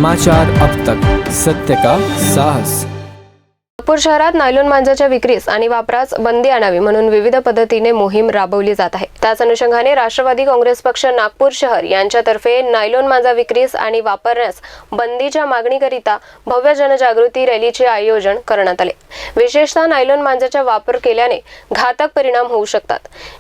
समाचार अब तक, सत्य का साहस। नागपूर शहरात नायलॉन मांजाच्या विक्रीस आणि वापरास बंदी आणावी म्हणून विविध पद्धतीने मोहीम राबवली जात आहे। त्याच अनुषंगाने राष्ट्रवादी काँग्रेस पक्ष नागपूर शहर यांच्यातर्फे नायलॉन मांजा विक्रीस आणि वापरण्यास बंदीच्या मागणीकरिता भव्य जनजागृती रॅलीचे आयोजन करण्यात आले। विशेषतः नायलॉन मांजाचा वापर केल्याने घातक परिणाम होऊ शकतात,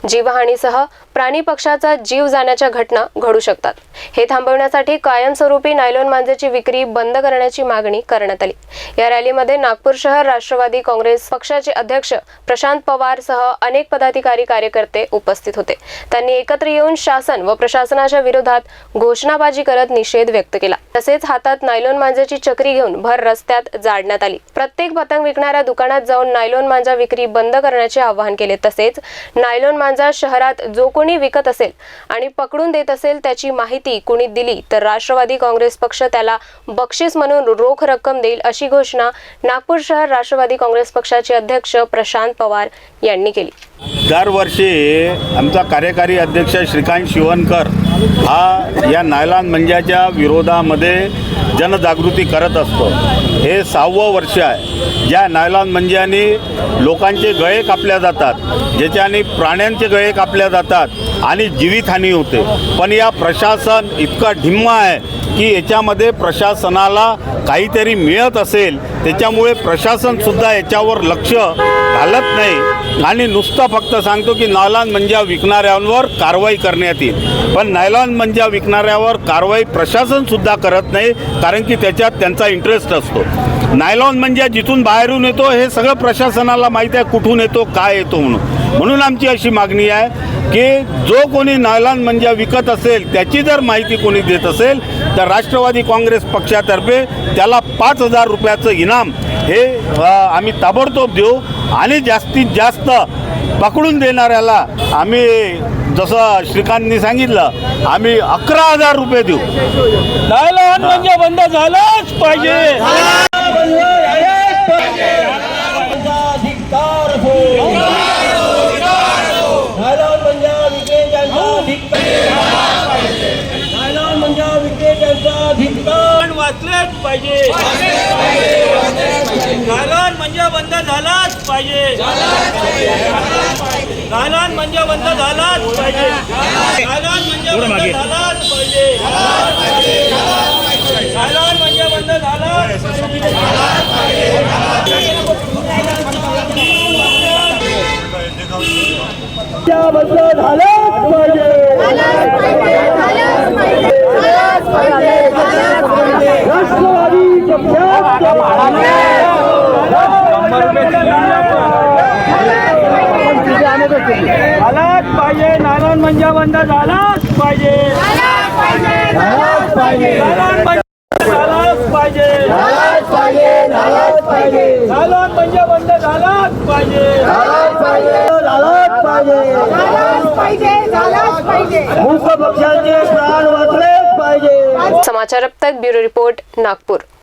जीवहानीसह प्राणी पक्षाचा जीव जाण्याच्या घटना घडू शकतात। हे थांबवण्यासाठी कायमस्वरूपी नायलॉन मांजाची विक्री बंद करण्याची मागणी करण्यात आली। या रॅलीमध्ये नागपूर शहर राष्ट्रवादी काँग्रेस पक्षाचे अध्यक्ष प्रशांत पवार सह अनेक पदाधिकारी कार्यकर्ते उपस्थित होते। त्यांनी एकत्र येऊन शासन व प्रशासनाच्या विरोधात घोषणाबाजी करत निषेध व्यक्त केला। तसेच हातात नायलॉन मांजाची चक्री घेऊन भर रस्त्यात जाळण्यात आली। प्रत्येक पतंग विकणाऱ्या दुकानात जाऊन नायलॉन मांजा विक्री बंद करण्याचे आवाहन केले। तसेच नायलॉन मांजा शहरात जो कोणी विकत असेल आणि पकडून देत असेल त्याची माहिती कोणी दिली तर राष्ट्रवादी काँग्रेस पक्ष त्याला बक्षीस म्हणून रोख रक्कम देईल, अशी घोषणा नागपूर शहर राष्ट्रवादी काँग्रेस पक्षाचे अध्यक्ष प्रशांत पवार यांनी केली। दरवर्षी आमचा कार्यकारी अध्यक्ष श्रीकांत शिवणकर हा या नायलॉन मांजाच्या विरोधामध्ये जनजागृती करत असतो। हे 6वं वर्ष आहे ज्या नायलॉन मांजाने लोकांचे गळे कापल्या जातात, ज्याच्याने प्राण्यांचे गळे कापल्या जातात आणि जीवितहानी होते। पण या प्रशासन इतका ढिम्म आहे की याच्यामध्ये प्रशासनाला काहीतरी मिळत असेल, त्याच्यामुळे प्रशासनसुद्धा याच्यावर लक्ष घालत नाही आणि नुसतं फक्त सांगतो की नायलॉन मांजा विकणाऱ्यांवर कारवाई करण्यात येईल। पण नायलॉन मांजा विकणाऱ्यावर कारवाई प्रशासनसुद्धा करत नाही, कारण की त्याच्यात त्यांचा इंटरेस्ट असतो। नायलॉन मांजा जिथून बाहेरून येतो हे सगळं प्रशासनाला माहीत आहे, कुठून येतो, काय येतो म्हणून आमची अशी मागणी आहे की जो कोणी नायलॉन मांजा विकत असेल त्याची जर माहिती कोणी देत असेल तर राष्ट्रवादी काँग्रेस पक्षातर्फे त्याला 5,000 रुपयाचं इनाम हे आम्ही ताबडतोब देऊ आणि जास्तीत जास्त पकडून देणाऱ्याला आम्ही जसं श्रीकांतनी सांगितलं आम्ही 11,000 रुपये देऊ। नायलॉन मांजा बंद झालाच पाहिजे। वाचलेच पाहिजे। नायलॉन मांजा बंद झालाच पाहिजे। नायलॉन मांजा बंद झालाच पाहिजे। नायलॉन मांजा बंद झालाच पाहिजे। नायलॉन मांजा बंद झालाच पाहिजे। झालाच पाहिजे। नायलॉन मांजा बंद झालाच पाहिजे। झालाच पाहिजे। नायलॉन मांजा बंद झालाच पाहिजे। मूक पक्षाचे प्राण वाचलेच पाहिजे। समाचार अब तक ब्युरो रिपोर्ट नागपूर।